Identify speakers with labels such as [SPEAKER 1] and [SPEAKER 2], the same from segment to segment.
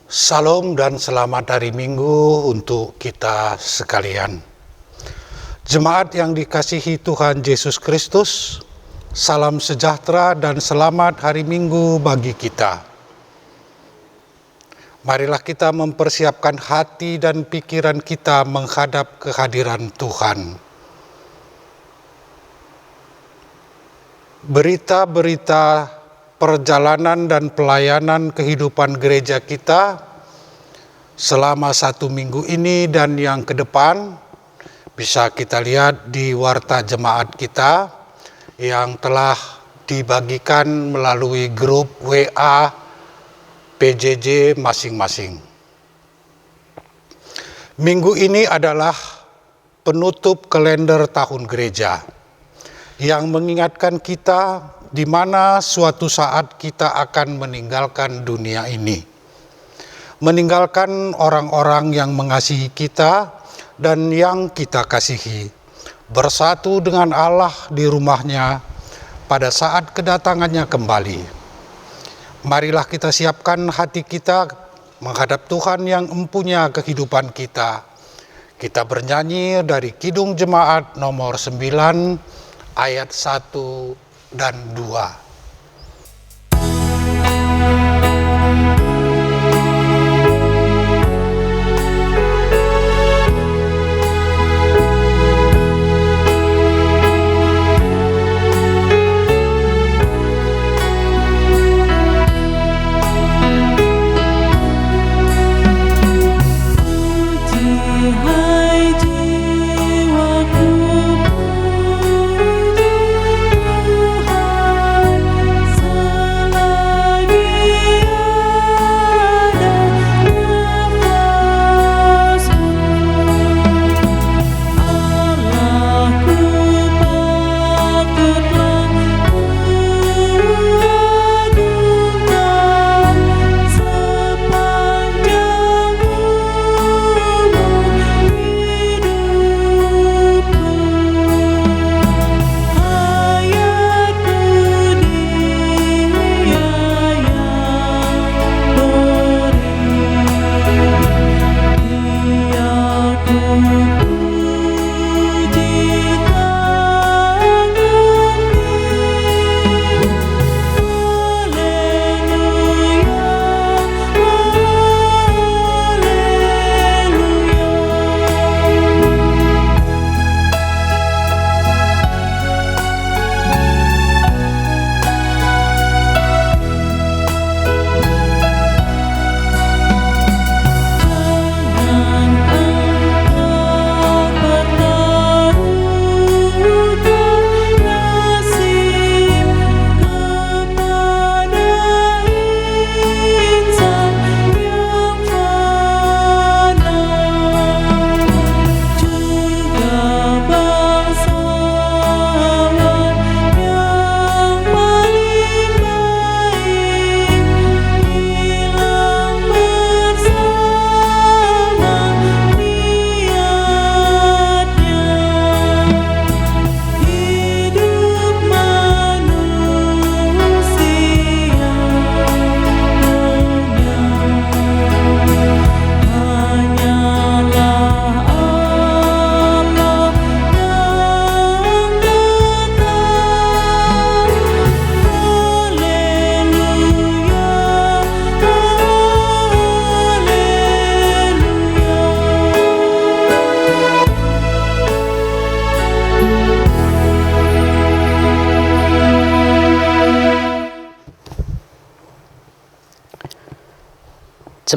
[SPEAKER 1] Salam dan selamat hari Minggu untuk kita sekalian. Jemaat yang dikasihi Tuhan Yesus Kristus, salam sejahtera dan selamat hari Minggu bagi kita. Marilah kita mempersiapkan hati dan pikiran kita menghadap kehadiran Tuhan. Berita-berita perjalanan dan pelayanan kehidupan gereja kita selama 1 minggu ini dan yang ke depan bisa kita lihat di warta jemaat kita yang telah dibagikan melalui grup WA PJJ masing-masing. Minggu ini adalah penutup kalender tahun gereja yang mengingatkan kita di mana suatu saat kita akan meninggalkan dunia ini. Meninggalkan orang-orang yang mengasihi kita dan yang kita kasihi. Bersatu dengan Allah di rumahnya pada saat kedatangannya kembali. Marilah kita siapkan hati kita menghadap Tuhan yang empunya kehidupan kita. Kita bernyanyi dari Kidung Jemaat nomor 9 ayat 1 dan 2.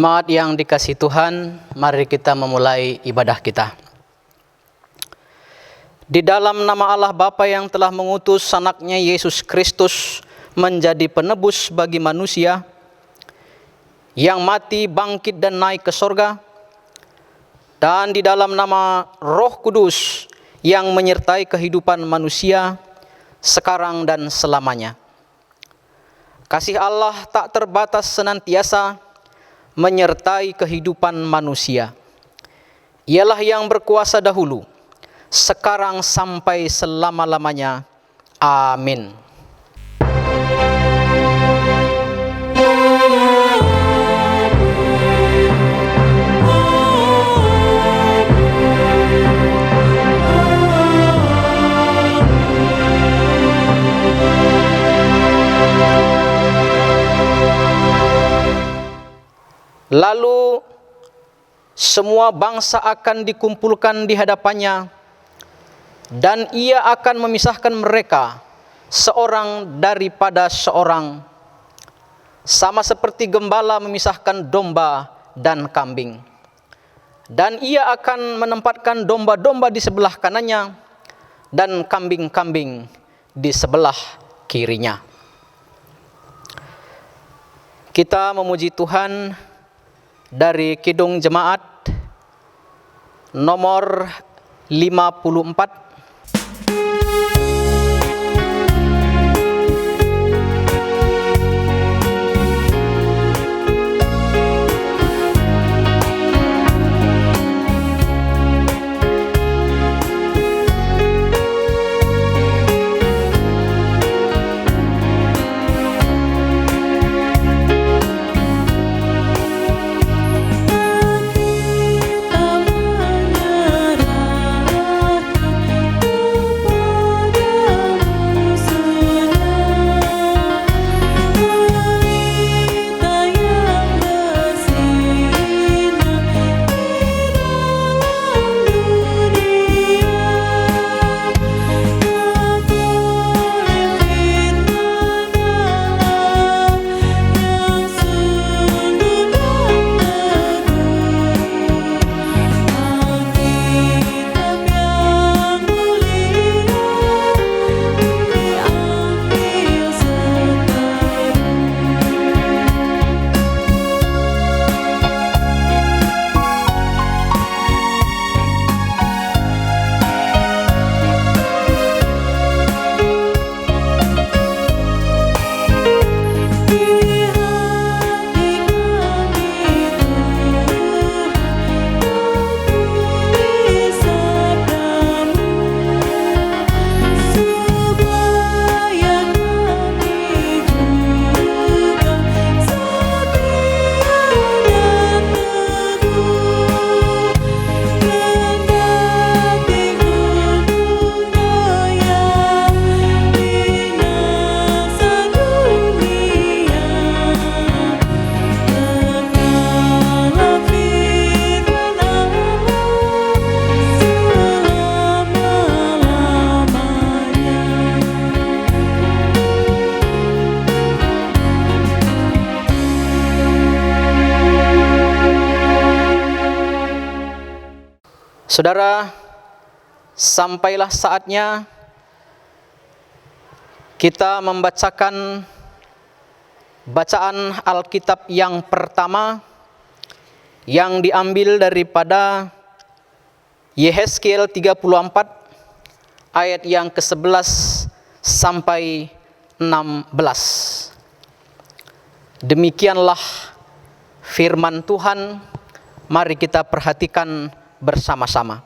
[SPEAKER 2] Jemaat yang dikasihi Tuhan, mari kita memulai ibadah kita. Di dalam nama Allah Bapa yang telah mengutus anaknya Yesus Kristus menjadi penebus bagi manusia, yang mati, bangkit dan naik ke sorga, dan di dalam nama Roh Kudus yang menyertai kehidupan manusia sekarang dan selamanya. Kasih Allah tak terbatas senantiasa menyertai kehidupan manusia. Ialah yang berkuasa dahulu, sekarang sampai selama-lamanya. Amin. Lalu semua bangsa akan dikumpulkan di hadapannya, dan ia akan memisahkan mereka seorang daripada seorang, sama seperti gembala memisahkan domba dan kambing. Dan ia akan menempatkan domba-domba di sebelah kanannya dan kambing-kambing di sebelah kirinya. Kita memuji Tuhan dari Kidung Jemaat nomor 54. Saudara, sampailah saatnya kita membacakan bacaan Alkitab yang pertama yang diambil daripada Yehezkiel 34 ayat yang ke-11 sampai 16. Demikianlah firman Tuhan, mari kita perhatikan bersama-sama.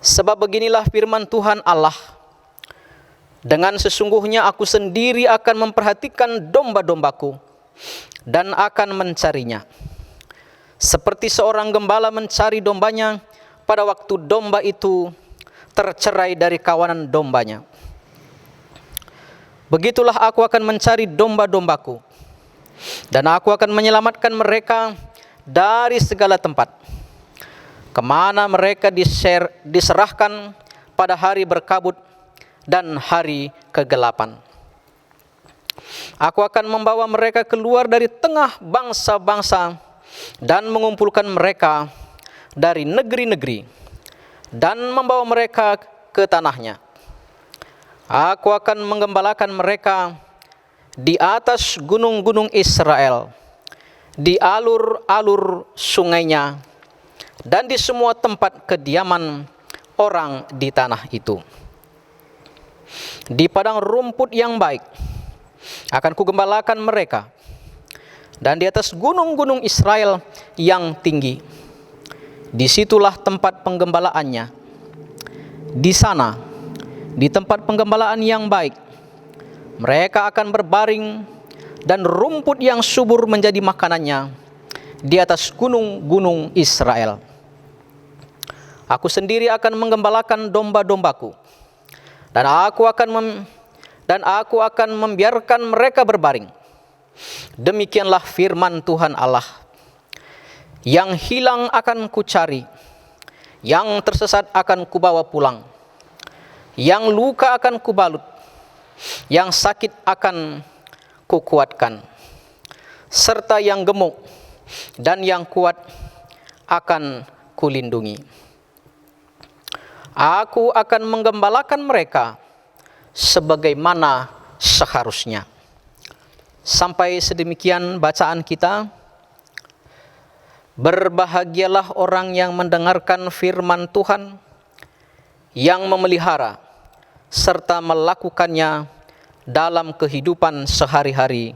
[SPEAKER 2] Sebab beginilah firman Tuhan Allah, dengan sesungguhnya aku sendiri akan memperhatikan domba-dombaku dan akan mencarinya. Seperti seorang gembala mencari dombanya pada waktu domba itu tercerai dari kawanan dombanya. Begitulah aku akan mencari domba-dombaku, dan aku akan menyelamatkan mereka dari segala tempat kemana mereka diserahkan pada hari berkabut dan hari kegelapan. Aku akan membawa mereka keluar dari tengah bangsa-bangsa dan mengumpulkan mereka dari negeri-negeri dan membawa mereka ke tanahnya. Aku akan menggembalakan mereka di atas gunung-gunung Israel, di alur-alur sungainya, dan di semua tempat kediaman orang di tanah itu. Di padang rumput yang baik akan kugembalakan mereka, dan di atas gunung-gunung Israel yang tinggi, disitulah tempat penggembalaannya. Di sana, di tempat penggembalaan yang baik, mereka akan berbaring, dan rumput yang subur menjadi makanannya di atas gunung-gunung Israel. Aku sendiri akan menggembalakan domba-dombaku, dan aku akan membiarkan mereka berbaring. Demikianlah firman Tuhan Allah. Yang hilang akan kucari, yang tersesat akan kubawa pulang, yang luka akan kubalut, yang sakit akan kukuatkan, serta yang gemuk dan yang kuat akan kulindungi. Aku akan menggembalakan mereka sebagaimana seharusnya. Sampai sedemikian bacaan kita. Berbahagialah orang yang mendengarkan firman Tuhan, yang memelihara serta melakukannya dalam kehidupan sehari-hari.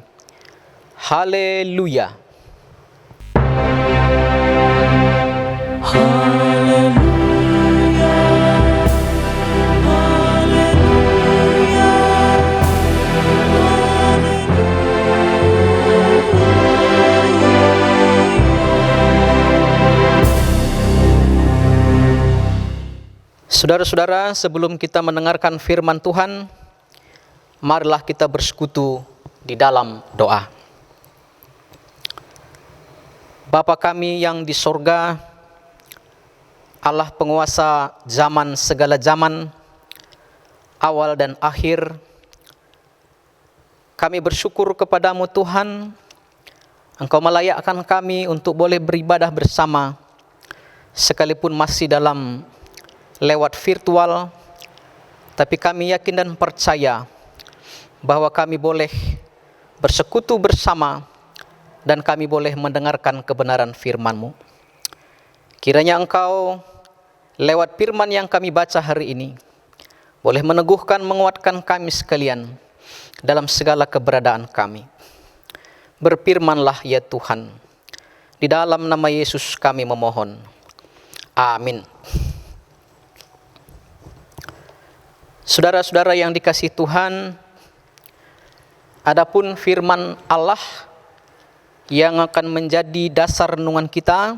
[SPEAKER 2] Haleluya. Saudara-saudara, sebelum kita mendengarkan firman Tuhan, marilah kita bersekutu di dalam doa. Bapa kami yang di sorga, Allah penguasa zaman segala zaman, awal dan akhir, kami bersyukur kepadamu Tuhan, Engkau melayakkan kami untuk boleh beribadah bersama, sekalipun masih dalam lewat virtual, tapi kami yakin dan percaya bahwa kami boleh bersekutu bersama dan kami boleh mendengarkan kebenaran firman-Mu. Kiranya Engkau lewat firman yang kami baca hari ini boleh meneguhkan, menguatkan kami sekalian dalam segala keberadaan kami. Berfirmanlah ya Tuhan, di dalam nama Yesus kami memohon. Amin. Saudara-saudara yang dikasihi Tuhan, adapun firman Allah yang akan menjadi dasar renungan kita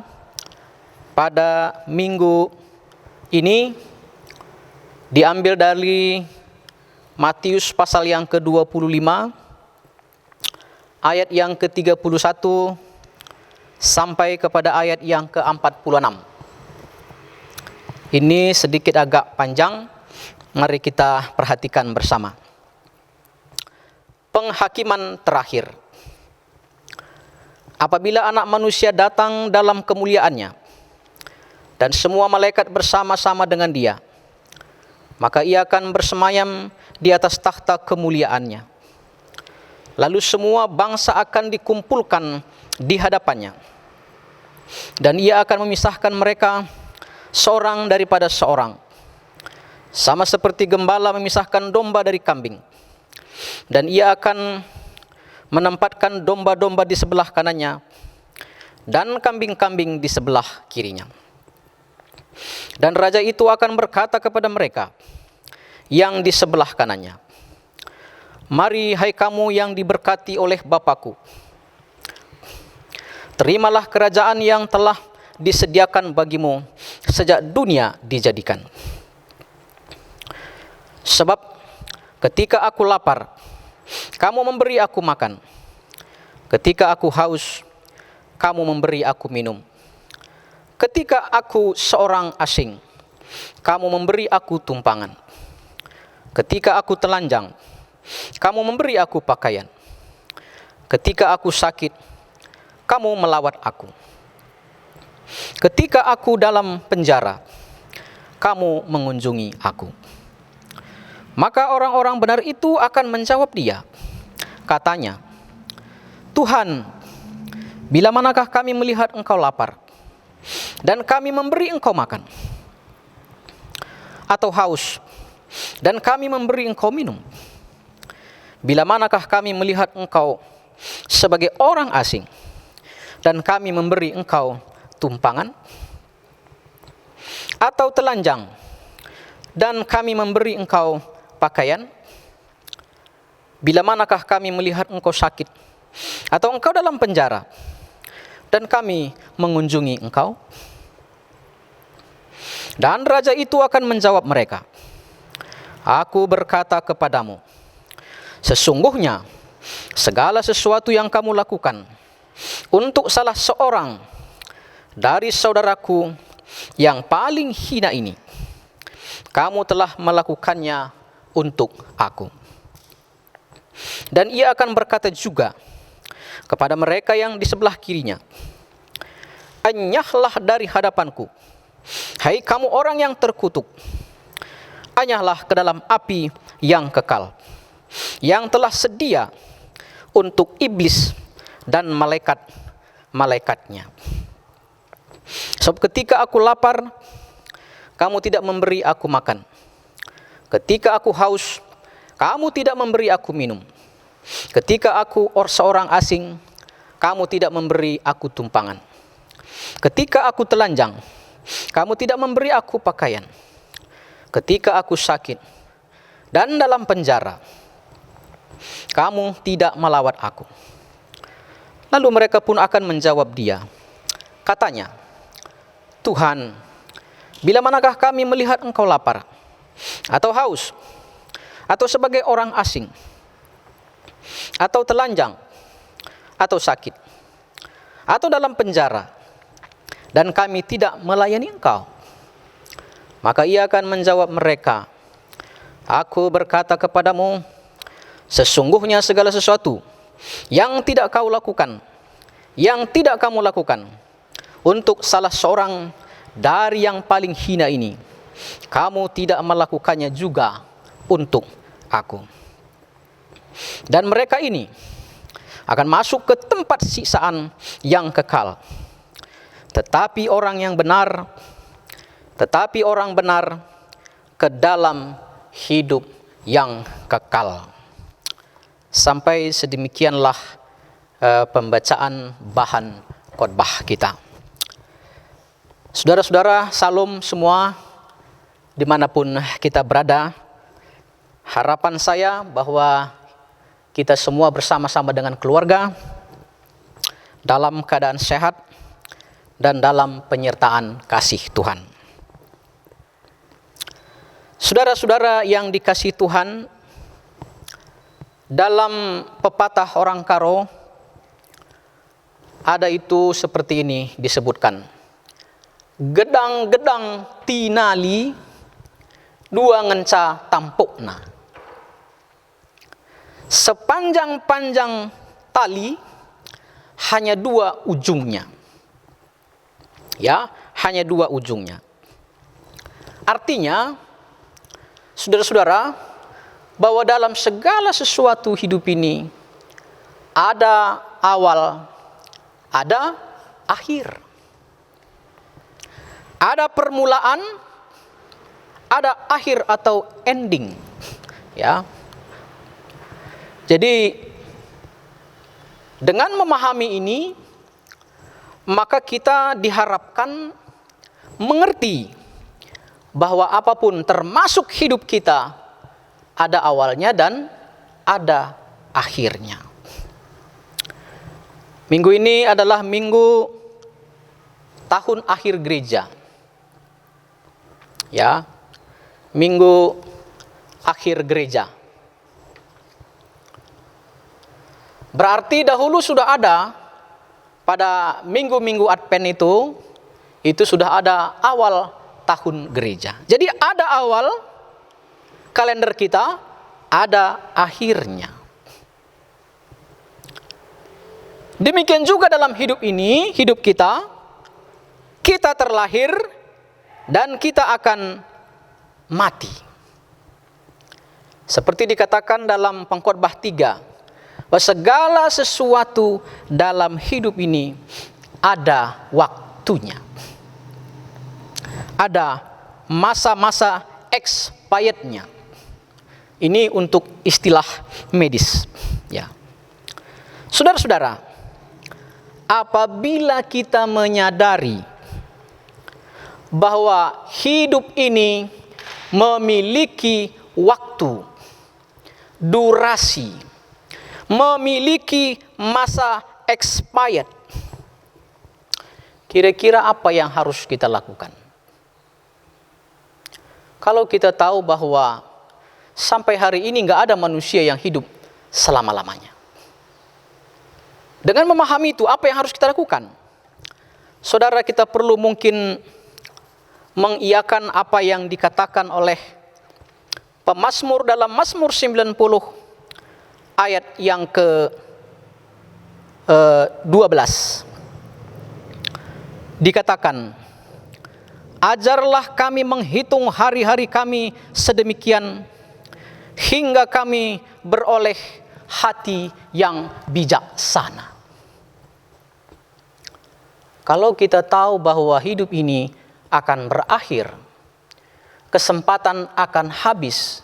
[SPEAKER 2] pada minggu ini diambil dari Matius pasal yang ke-25 ayat yang ke-31 sampai kepada ayat yang ke-46. Ini sedikit agak panjang. Mari kita perhatikan bersama. Penghakiman terakhir. Apabila anak manusia datang dalam kemuliaannya dan semua malaikat bersama-sama dengan dia, maka ia akan bersemayam di atas takhta kemuliaannya. Lalu semua bangsa akan dikumpulkan di hadapannya, dan ia akan memisahkan mereka seorang daripada seorang, sama seperti gembala memisahkan domba dari kambing. Dan ia akan menempatkan domba-domba di sebelah kanannya dan kambing-kambing di sebelah kirinya. Dan raja itu akan berkata kepada mereka yang di sebelah kanannya, "Mari hai kamu yang diberkati oleh Bapa-Ku, terimalah kerajaan yang telah disediakan bagimu sejak dunia dijadikan. Sebab ketika aku lapar, kamu memberi aku makan. Ketika aku haus, kamu memberi aku minum. Ketika aku seorang asing, kamu memberi aku tumpangan. Ketika aku telanjang, kamu memberi aku pakaian. Ketika aku sakit, kamu melawat aku. Ketika aku dalam penjara, kamu mengunjungi aku." Maka orang-orang benar itu akan menjawab dia, katanya, "Tuhan, bila manakah kami melihat engkau lapar, dan kami memberi engkau makan, atau haus, dan kami memberi engkau minum? Bila manakah kami melihat engkau sebagai orang asing, dan kami memberi engkau tumpangan, atau telanjang, dan kami memberi engkau pakaian? Bila manakah kami melihat engkau sakit, atau engkau dalam penjara, dan kami mengunjungi engkau?" Dan raja itu akan menjawab mereka, "Aku berkata kepadamu, sesungguhnya segala sesuatu yang kamu lakukan untuk salah seorang dari saudaraku yang paling hina ini, kamu telah melakukannya untuk aku. Dan ia akan berkata juga kepada mereka yang di sebelah kirinya, anyahlah dari hadapanku, hai kamu orang yang terkutuk, anyahlah ke dalam api yang kekal, yang telah sedia untuk iblis dan malaikat-malaikatnya. Sebab ketika aku lapar, kamu tidak memberi aku makan. Ketika aku haus, kamu tidak memberi aku minum. Ketika aku seorang asing, kamu tidak memberi aku tumpangan. Ketika aku telanjang, kamu tidak memberi aku pakaian. Ketika aku sakit dan dalam penjara, kamu tidak melawat aku. Lalu mereka pun akan menjawab dia, katanya, Tuhan, bila manakah kami melihat engkau lapar, atau haus, atau sebagai orang asing, atau telanjang, atau sakit, atau dalam penjara, dan kami tidak melayani engkau? Maka ia akan menjawab mereka, aku berkata kepadamu, sesungguhnya segala sesuatu yang tidak kau lakukan, yang tidak kamu lakukan untuk salah seorang dari yang paling hina ini, kamu tidak melakukannya juga untuk aku. Dan mereka ini akan masuk ke tempat siksaan yang kekal. Tetapi orang benar ke dalam hidup yang kekal. Sampai sedemikianlah pembacaan bahan khotbah kita. Saudara-saudara, salam semua dimanapun kita berada. Harapan saya bahwa kita semua bersama-sama dengan keluarga dalam keadaan sehat dan dalam penyertaan kasih Tuhan. Saudara-saudara yang dikasihi Tuhan, dalam pepatah orang Karo ada itu seperti ini disebutkan, gedang-gedang tinali dua ngenca tampukna. Sepanjang-panjang tali hanya dua ujungnya. Ya, hanya dua ujungnya. Artinya, saudara-saudara, bahwa dalam segala sesuatu hidup ini ada awal, ada akhir. Ada permulaan, ada akhir atau ending. Ya. Jadi dengan memahami ini, maka kita diharapkan mengerti bahwa apapun termasuk hidup kita ada awalnya dan ada akhirnya. Minggu ini adalah minggu tahun akhir gereja. Ya, minggu akhir gereja. Berarti dahulu sudah ada pada minggu-minggu Advent itu sudah ada awal tahun gereja. Jadi ada awal kalender kita, ada akhirnya. Demikian juga dalam hidup ini, hidup kita terlahir dan kita akan mati. Seperti dikatakan dalam Pengkhotbah 3, bahwa segala sesuatu dalam hidup ini ada waktunya. Ada masa-masa expirednya. Ini untuk istilah medis. Ya. Saudara-saudara, apabila kita menyadari bahwa hidup ini memiliki waktu, durasi, memiliki masa expired, kira-kira apa yang harus kita lakukan? Kalau kita tahu bahwa sampai hari ini nggak ada manusia yang hidup selama-lamanya. Dengan memahami itu, apa yang harus kita lakukan? Saudara, kita perlu mungkin mengiyakan apa yang dikatakan oleh pemazmur dalam Mazmur 90 ayat yang ke-12. Dikatakan, ajarlah kami menghitung hari-hari kami sedemikian, hingga kami beroleh hati yang bijaksana. Kalau kita tahu bahwa hidup ini akan berakhir, kesempatan akan habis,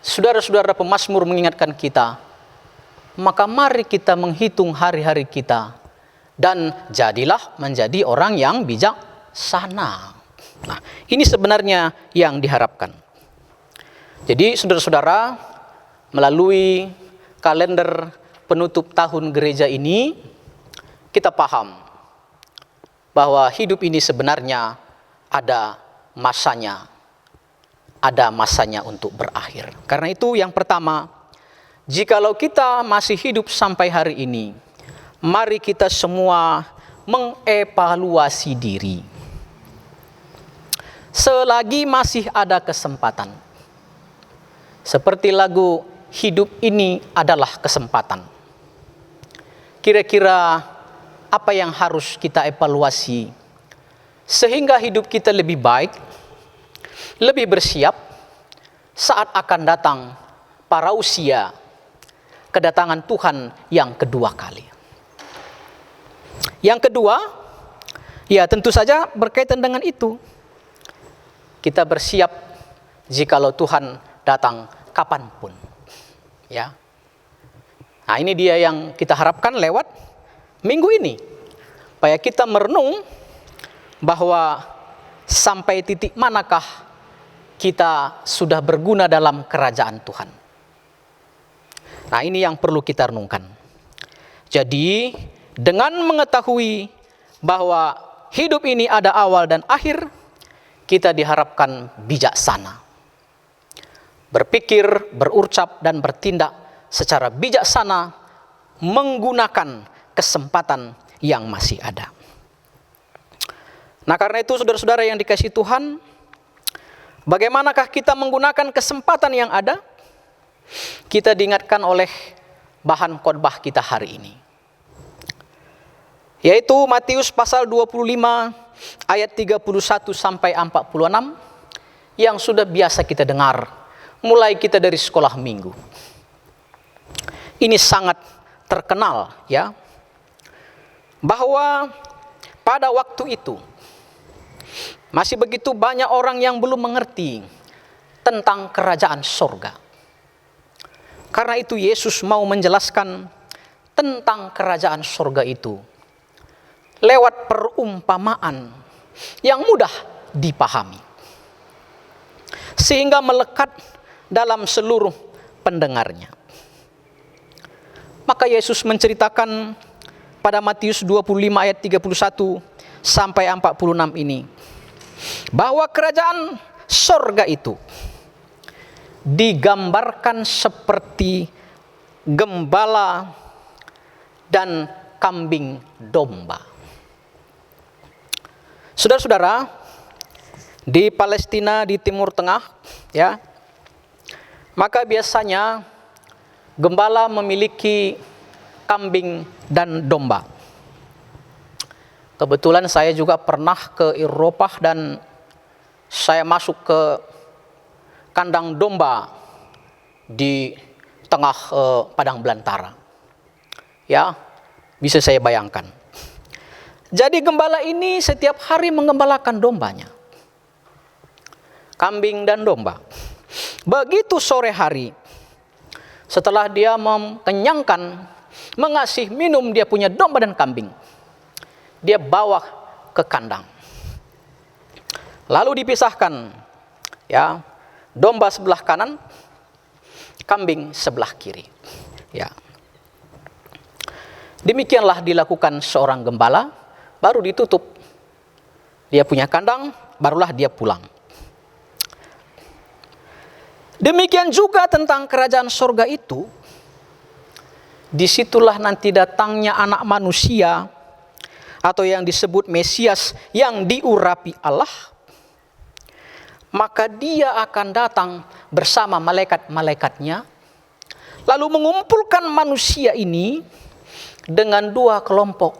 [SPEAKER 2] saudara-saudara pemazmur mengingatkan kita, maka mari kita menghitung hari-hari kita, dan jadilah menjadi orang yang bijaksana. Nah, ini sebenarnya yang diharapkan. Jadi saudara-saudara, melalui kalender penutup tahun gereja ini, kita paham bahwa hidup ini sebenarnya ada masanya untuk berakhir. Karena itu yang pertama, jikalau kita masih hidup sampai hari ini, mari kita semua mengevaluasi diri. Selagi masih ada kesempatan, seperti lagu hidup ini adalah kesempatan. Kira-kira apa yang harus kita evaluasi sehingga hidup kita lebih baik, lebih bersiap saat akan datang parousia, kedatangan Tuhan yang kedua kali. Yang kedua, ya tentu saja berkaitan dengan itu. Kita bersiap jikalau Tuhan datang kapanpun. Ya. Nah, ini dia yang kita harapkan lewat minggu ini. Supaya kita merenung bahwa sampai titik manakah kita sudah berguna dalam kerajaan Tuhan. Nah, ini yang perlu kita renungkan. Jadi, dengan mengetahui bahwa hidup ini ada awal dan akhir, kita diharapkan bijaksana. Berpikir, berucap, dan bertindak secara bijaksana menggunakan kesempatan yang masih ada. Nah, karena itu saudara-saudara yang dikasihi Tuhan, bagaimanakah kita menggunakan kesempatan yang ada? Kita diingatkan oleh bahan khotbah kita hari ini, yaitu Matius pasal 25 ayat 31 sampai 46 yang sudah biasa kita dengar mulai kita dari sekolah minggu. Ini sangat terkenal, ya, bahwa pada waktu itu masih begitu banyak orang yang belum mengerti tentang kerajaan sorga. Karena itu Yesus mau menjelaskan tentang kerajaan sorga itu lewat perumpamaan yang mudah dipahami, sehingga melekat dalam seluruh pendengarnya. Maka Yesus menceritakan pada Matius 25 ayat 31 sampai 46 ini, bahwa kerajaan sorga itu digambarkan seperti gembala dan kambing domba. Saudara-saudara, di Palestina, di Timur Tengah, ya, maka biasanya gembala memiliki kambing dan domba. Kebetulan saya juga pernah ke Eropa dan saya masuk ke kandang domba di tengah padang belantara. Ya, bisa saya bayangkan. Jadi gembala ini setiap hari menggembalakan dombanya, kambing dan domba. Begitu sore hari, setelah dia mengenyangkan, mengasih minum dia punya domba dan kambing, dia bawa ke kandang. Lalu dipisahkan, ya, domba sebelah kanan, kambing sebelah kiri. Ya. Demikianlah dilakukan seorang gembala, baru ditutup dia punya kandang, barulah dia pulang. Demikian juga tentang kerajaan sorga itu, disitulah nanti datangnya anak manusia atau yang disebut Mesias yang diurapi Allah, maka dia akan datang bersama malaikat-malaikatnya, lalu mengumpulkan manusia ini dengan dua kelompok.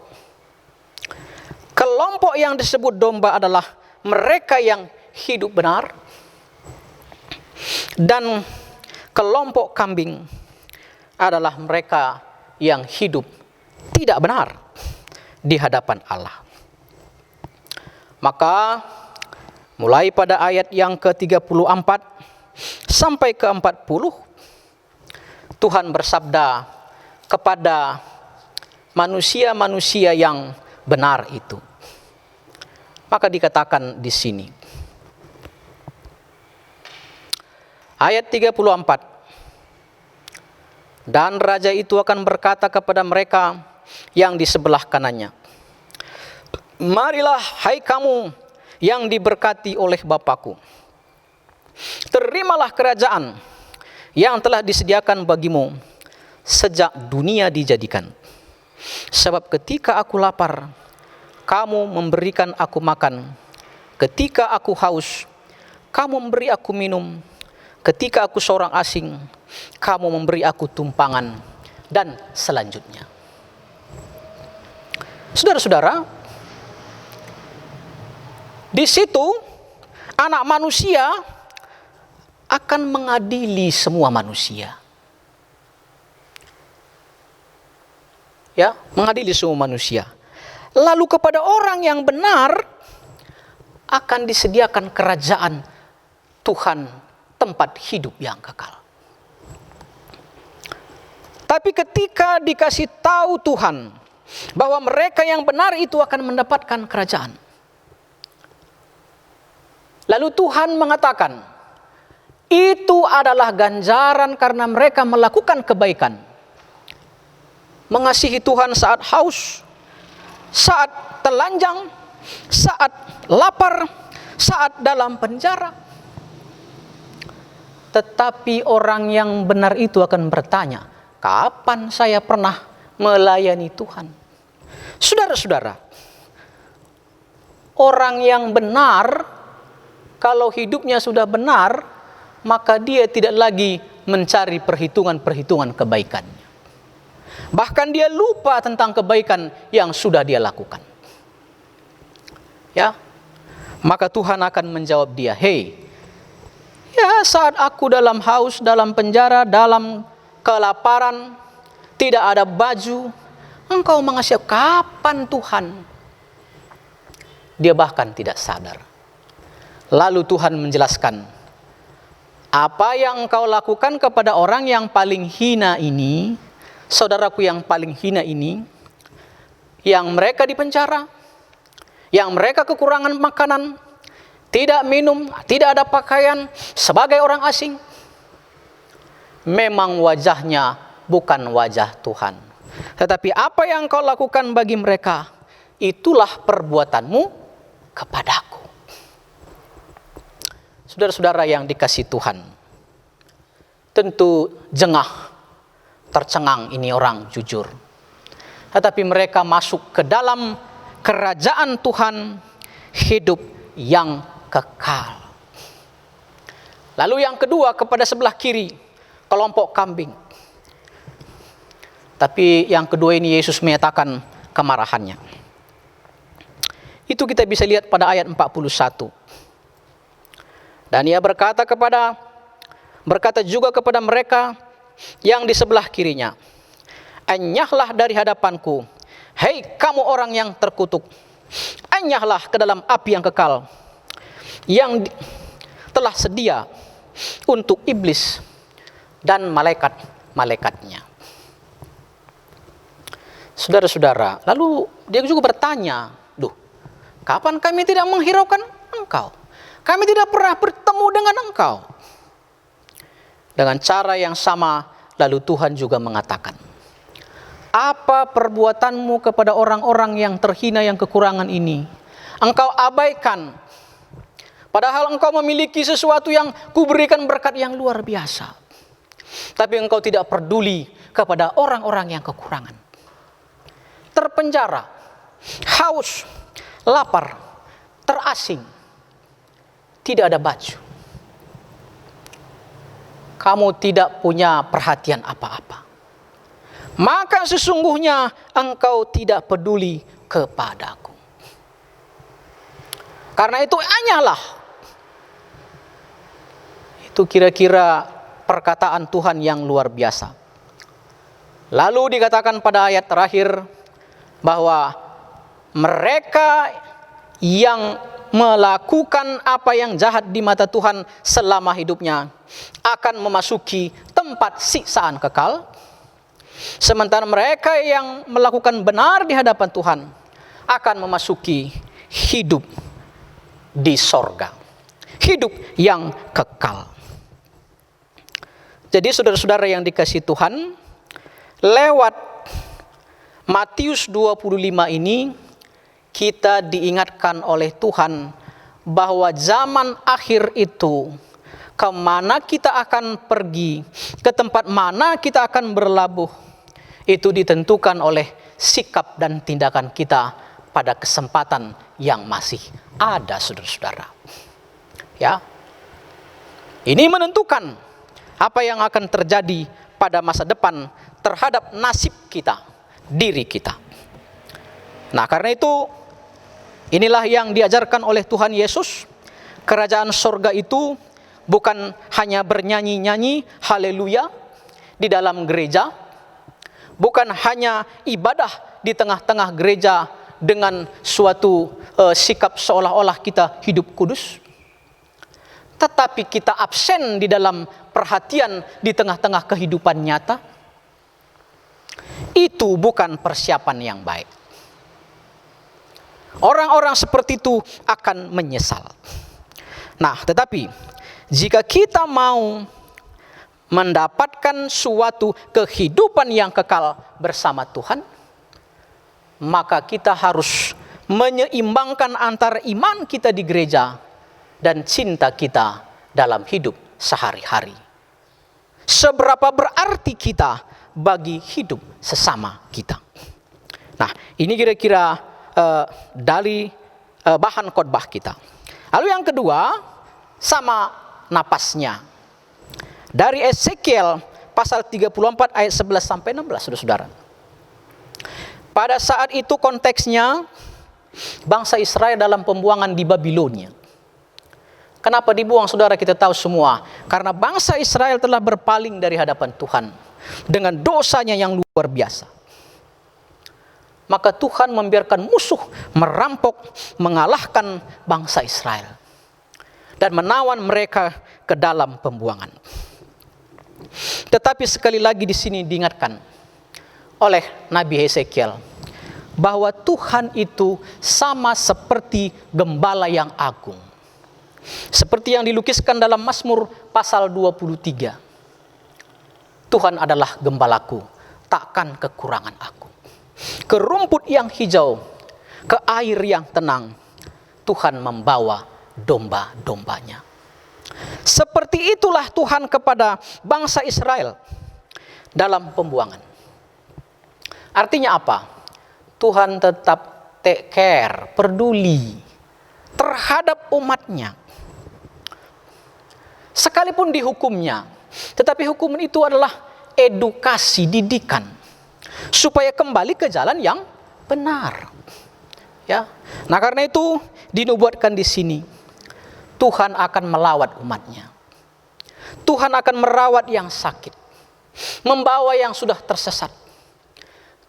[SPEAKER 2] Kelompok yang disebut domba adalah mereka yang hidup benar, dan kelompok kambing adalah mereka yang hidup tidak benar di hadapan Allah. Maka mulai pada ayat yang ke-34 sampai ke-40, Tuhan bersabda kepada manusia-manusia yang benar itu. Maka dikatakan di sini, ayat 34, dan raja itu akan berkata kepada mereka yang di sebelah kanannya, marilah hai kamu yang diberkati oleh Bapa-Ku, terimalah kerajaan yang telah disediakan bagimu sejak dunia dijadikan. Sebab ketika aku lapar, kamu memberikan aku makan. Ketika aku haus, kamu memberi aku minum. Ketika aku seorang asing, kamu memberi aku tumpangan, dan selanjutnya. Saudara-saudara, di situ anak manusia akan mengadili semua manusia. Ya, mengadili semua manusia. Lalu kepada orang yang benar akan disediakan kerajaan Tuhan, tempat hidup yang kekal. Tapi ketika dikasih tahu Tuhan bahwa mereka yang benar itu akan mendapatkan kerajaan, lalu Tuhan mengatakan, itu adalah ganjaran karena mereka melakukan kebaikan. Mengasihi Tuhan saat haus, saat telanjang, saat lapar, saat dalam penjara. Tetapi orang yang benar itu akan bertanya, kapan saya pernah melayani Tuhan? Saudara-saudara, orang yang benar, kalau hidupnya sudah benar, maka dia tidak lagi mencari perhitungan-perhitungan kebaikannya. Bahkan dia lupa tentang kebaikan yang sudah dia lakukan. Ya, maka Tuhan akan menjawab dia, hei, ya saat aku dalam haus, dalam penjara, dalam kelaparan, tidak ada baju, engkau mengasihi, kapan Tuhan? Dia bahkan tidak sadar. Lalu Tuhan menjelaskan, apa yang engkau lakukan kepada orang yang paling hina ini, saudaraku yang paling hina ini, yang mereka di penjara, yang mereka kekurangan makanan, tidak minum, tidak ada pakaian, sebagai orang asing, memang wajahnya bukan wajah Tuhan. Tetapi apa yang kau lakukan bagi mereka, itulah perbuatanmu kepadaku. Saudara-saudara yang dikasihi Tuhan, tentu jengah, tercengang ini orang jujur. Tetapi mereka masuk ke dalam kerajaan Tuhan, hidup yang kekal. Lalu yang kedua, kepada sebelah kiri, kelompok kambing. Tapi yang kedua ini Yesus menyatakan kemarahannya. Itu kita bisa lihat pada ayat 41. Dan ia berkata juga kepada mereka yang di sebelah kirinya, enyahlah dari hadapanku, hei kamu orang yang terkutuk, enyahlah ke dalam api yang kekal, yang telah sedia untuk iblis dan malaikat-malaikatnya. Saudara-saudara, lalu dia juga bertanya, kapan kami tidak menghiraukan engkau? Kami tidak pernah bertemu dengan engkau. Dengan cara yang sama, lalu Tuhan juga mengatakan, apa perbuatanmu kepada orang-orang yang terhina, yang kekurangan ini? Engkau abaikan. Padahal engkau memiliki sesuatu yang kuberikan berkat yang luar biasa. Tapi engkau tidak peduli kepada orang-orang yang kekurangan, terpenjara, haus, lapar, terasing, tidak ada baju. Kamu tidak punya perhatian apa-apa. Maka sesungguhnya engkau tidak peduli kepadaku. Karena itu hanyalah. Itu kira-kira perkataan Tuhan yang luar biasa. Lalu dikatakan pada ayat terakhir bahwa mereka yang melakukan apa yang jahat di mata Tuhan selama hidupnya akan memasuki tempat siksaan kekal. Sementara mereka yang melakukan benar di hadapan Tuhan akan memasuki hidup di sorga, hidup yang kekal. Jadi saudara-saudara yang dikasihi Tuhan, lewat Matius 25 ini kita diingatkan oleh Tuhan bahwa zaman akhir itu, kemana kita akan pergi, ke tempat mana kita akan berlabuh, itu ditentukan oleh sikap dan tindakan kita pada kesempatan yang masih ada, saudara-saudara. Ya, ini menentukan apa yang akan terjadi pada masa depan terhadap nasib kita, diri kita. Nah, karena itu inilah yang diajarkan oleh Tuhan Yesus. Kerajaan sorga itu bukan hanya bernyanyi-nyanyi haleluya di dalam gereja, bukan hanya ibadah di tengah-tengah gereja dengan suatu sikap seolah-olah kita hidup kudus, tetapi kita absen di dalam perhatian di tengah-tengah kehidupan nyata. Itu bukan persiapan yang baik. Orang-orang seperti itu akan menyesal. Nah, tetapi jika kita mau mendapatkan suatu kehidupan yang kekal bersama Tuhan, maka kita harus menyeimbangkan antara iman kita di gereja dan cinta kita dalam hidup sehari-hari. Seberapa berarti kita bagi hidup sesama kita. Nah, ini kira-kira dari bahan khotbah kita. Lalu yang kedua, sama napasnya. Dari Ezekiel pasal 34 ayat 11 sampai 16, saudara-saudara. Pada saat itu konteksnya bangsa Israel dalam pembuangan di Babilonia. Kenapa dibuang, saudara? Kita tahu semua. Karena bangsa Israel telah berpaling dari hadapan Tuhan dengan dosanya yang luar biasa. Maka Tuhan membiarkan musuh merampok, mengalahkan bangsa Israel dan menawan mereka ke dalam pembuangan. Tetapi sekali lagi di sini diingatkan oleh Nabi Ezekiel bahwa Tuhan itu sama seperti gembala yang agung. Seperti yang dilukiskan dalam Mazmur pasal 23. Tuhan adalah gembalaku, takkan kekurangan aku. Ke rumput yang hijau, ke air yang tenang, Tuhan membawa domba-dombanya. Seperti itulah Tuhan kepada bangsa Israel dalam pembuangan. Artinya apa? Tuhan tetap take care, peduli terhadap umatnya. Sekalipun dihukumnya, tetapi hukuman itu adalah edukasi, didikan, supaya kembali ke jalan yang benar. Ya. Nah, karena itu dinubuatkan di sini, Tuhan akan melawat umatnya. Tuhan akan merawat yang sakit, membawa yang sudah tersesat.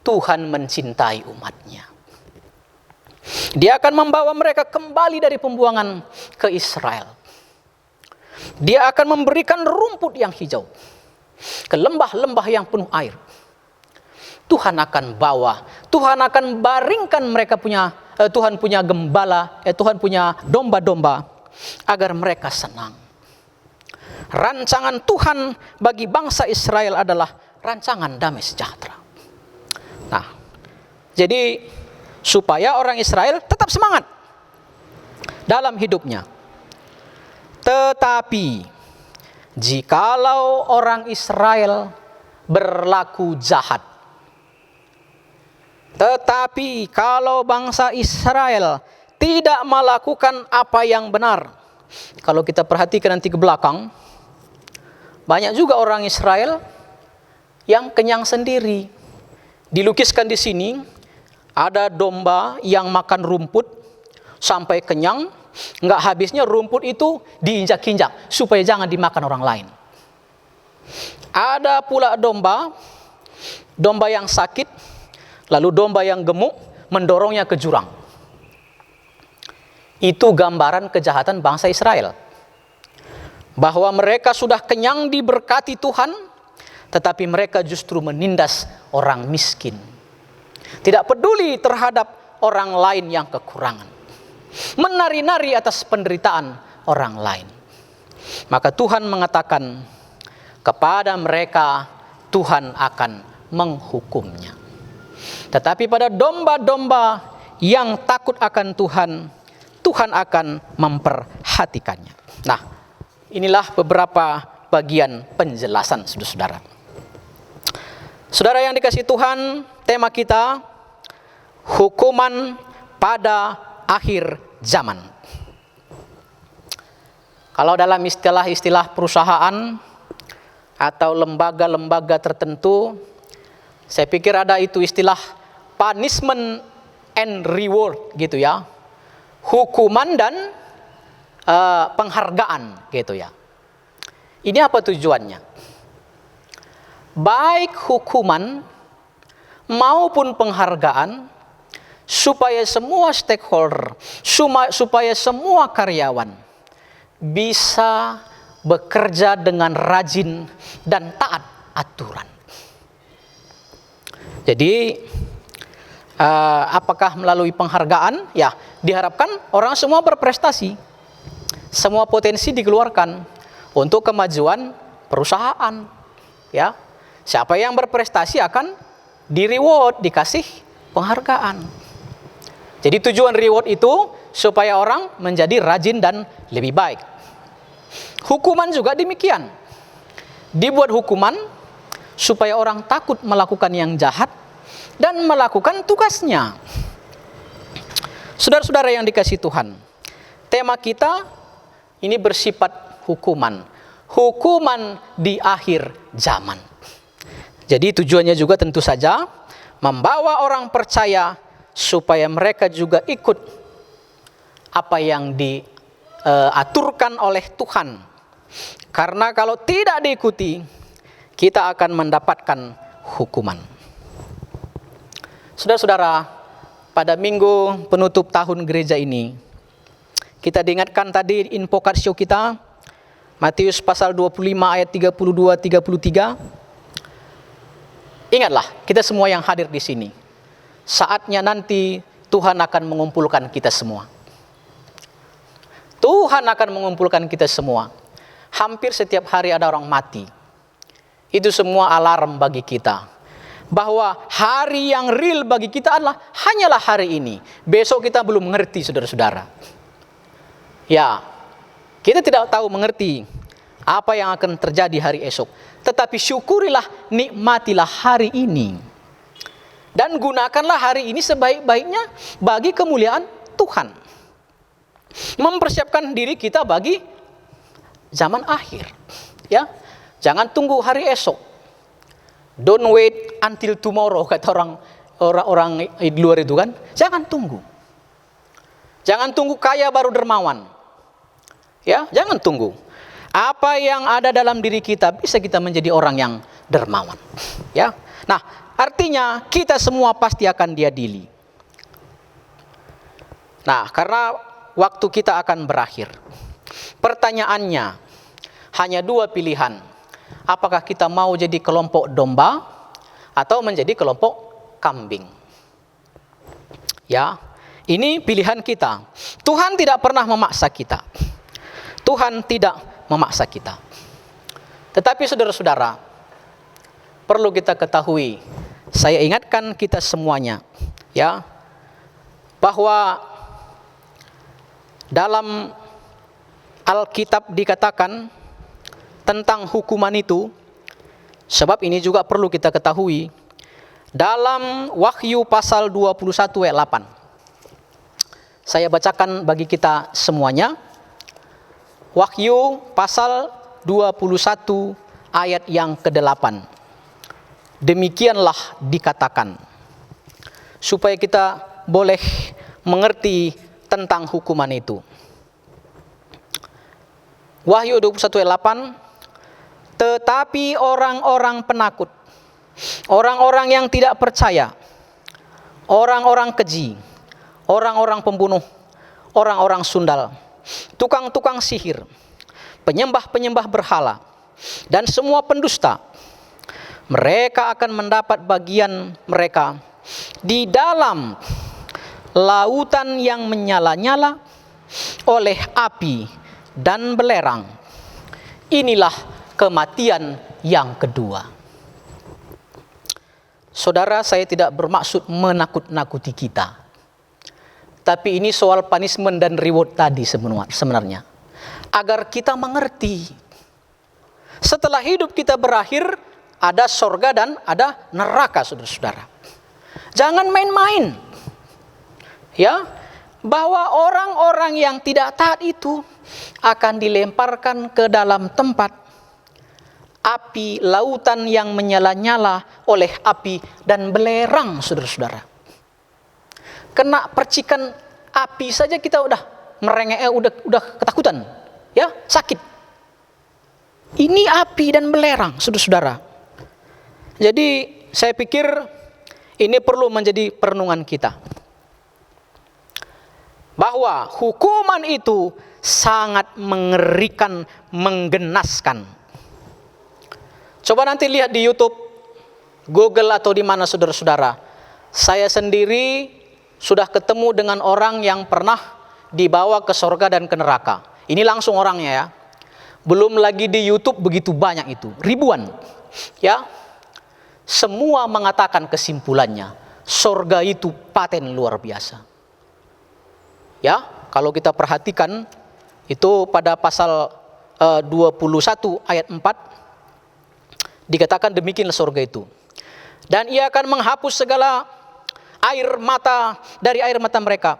[SPEAKER 2] Tuhan mencintai umatnya. Dia akan membawa mereka kembali dari pembuangan ke Israel. Dia akan memberikan rumput yang hijau ke lembah-lembah yang penuh air. Tuhan akan bawa, Tuhan akan baringkan mereka punya, Tuhan punya gembala, Tuhan punya domba-domba agar mereka senang. Rancangan Tuhan bagi bangsa Israel adalah rancangan damai sejahtera. Nah, jadi supaya orang Israel tetap semangat dalam hidupnya. Tetapi jikalau orang Israel berlaku jahat. Tetapi kalau bangsa Israel tidak melakukan apa yang benar, kalau kita perhatikan nanti ke belakang, banyak juga orang Israel yang kenyang sendiri. Dilukiskan di sini, ada domba yang makan rumput sampai kenyang, nggak habisnya rumput itu diinjak-injak supaya jangan dimakan orang lain. Ada pula domba yang sakit, lalu domba yang gemuk mendorongnya ke jurang. Itu gambaran kejahatan bangsa Israel. Bahwa mereka sudah kenyang diberkati Tuhan, tetapi mereka justru menindas orang miskin. Tidak peduli terhadap orang lain yang kekurangan. Menari-nari atas penderitaan orang lain. Maka Tuhan mengatakan, kepada mereka Tuhan akan menghukumnya. Tetapi pada domba-domba yang takut akan Tuhan, Tuhan akan memperhatikannya. Nah, inilah beberapa bagian penjelasan, saudara-saudara. Saudara yang dikasihi Tuhan, tema kita hukuman pada akhir zaman. Kalau dalam istilah-istilah perusahaan atau lembaga-lembaga tertentu, saya pikir ada itu istilah punishment and reward gitu ya. Hukuman dan penghargaan gitu ya. Ini apa tujuannya? Baik hukuman maupun penghargaan supaya semua stakeholder, supaya semua karyawan bisa bekerja dengan rajin dan taat aturan. Jadi apakah melalui penghargaan? Ya, diharapkan orang semua berprestasi. Semua potensi dikeluarkan untuk kemajuan perusahaan. Ya, siapa yang berprestasi akan di-reward, dikasih penghargaan. Jadi tujuan reward itu supaya orang menjadi rajin dan lebih baik. Hukuman juga demikian. Dibuat hukuman supaya orang takut melakukan yang jahat dan melakukan tugasnya. Saudara-saudara yang dikasihi Tuhan, tema kita ini bersifat hukuman. Hukuman di akhir zaman. Jadi tujuannya juga tentu saja membawa orang percaya supaya mereka juga ikut apa yang diaturkan oleh Tuhan. Karena kalau tidak diikuti, kita akan mendapatkan hukuman. Saudara-saudara, pada minggu penutup tahun gereja ini, kita diingatkan tadi invokasio kita, Matius pasal 25 ayat 32-33. Ingatlah, kita semua yang hadir di sini. Saatnya nanti Tuhan akan mengumpulkan kita semua. Tuhan akan mengumpulkan kita semua. Hampir setiap hari ada orang mati. Itu semua alarm bagi kita. Bahwa hari yang real bagi kita adalah hanyalah hari ini. Besok kita belum mengerti, saudara-saudara. Ya, kita tidak tahu mengerti apa yang akan terjadi hari esok. Tetapi syukurilah, nikmatilah hari ini. Dan gunakanlah hari ini sebaik-baiknya bagi kemuliaan Tuhan. Mempersiapkan diri kita bagi zaman akhir. Ya, jangan tunggu hari esok. Don't wait until tomorrow, kata orang di luar itu kan. Jangan tunggu. Jangan tunggu kaya baru dermawan. Ya, jangan tunggu. Apa yang ada dalam diri kita bisa kita menjadi orang yang dermawan. Ya. Nah, artinya kita semua pasti akan diadili. Nah, karena waktu kita akan berakhir. Pertanyaannya hanya dua pilihan. Apakah kita mau jadi kelompok domba atau menjadi kelompok kambing? Ya, ini pilihan kita. Tuhan tidak pernah memaksa kita. Tuhan tidak memaksa kita. Tetapi saudara-saudara, perlu kita ketahui, saya ingatkan kita semuanya, ya, bahwa dalam Alkitab dikatakan tentang hukuman itu, Sebab ini juga perlu kita ketahui dalam Wahyu pasal 21 ayat 8. Saya bacakan bagi kita semuanya. Wahyu pasal 21 ayat yang ke-8. Demikianlah dikatakan, supaya kita boleh mengerti tentang hukuman itu. Wahyu 21 ayat 8. Tetapi orang-orang penakut, orang-orang yang tidak percaya, orang-orang keji, orang-orang pembunuh, orang-orang sundal, tukang-tukang sihir, penyembah-penyembah berhala, dan semua pendusta, mereka akan mendapat bagian mereka di dalam lautan yang menyala-nyala oleh api dan belerang. Inilah kematian yang kedua. Saudara, saya tidak bermaksud menakut-nakuti kita, tapi ini soal punishment dan reward tadi sebenarnya, agar kita mengerti setelah hidup kita berakhir ada sorga dan ada neraka, saudara-saudara. Jangan main-main, ya, bahwa orang-orang yang tidak taat itu akan dilemparkan ke dalam tempat api lautan yang menyala-nyala oleh api dan belerang, saudara-saudara. Kena percikan api saja kita udah merengek, udah ketakutan, ya, sakit. Ini api dan belerang, saudara-saudara. Jadi saya pikir ini perlu menjadi perenungan kita, bahwa hukuman itu sangat mengerikan, menggenaskan. Coba nanti lihat di YouTube, Google atau di mana, saudara-saudara. Saya sendiri sudah ketemu dengan orang yang pernah dibawa ke sorga dan ke neraka. Ini langsung orangnya, ya. Belum lagi di YouTube begitu banyak itu, ribuan, ya. Semua mengatakan kesimpulannya, sorga itu paten luar biasa. Ya, kalau kita perhatikan itu pada pasal 21 ayat 4 dikatakan demikianlah sorga itu. Dan ia akan menghapus segala air mata dari air mata mereka,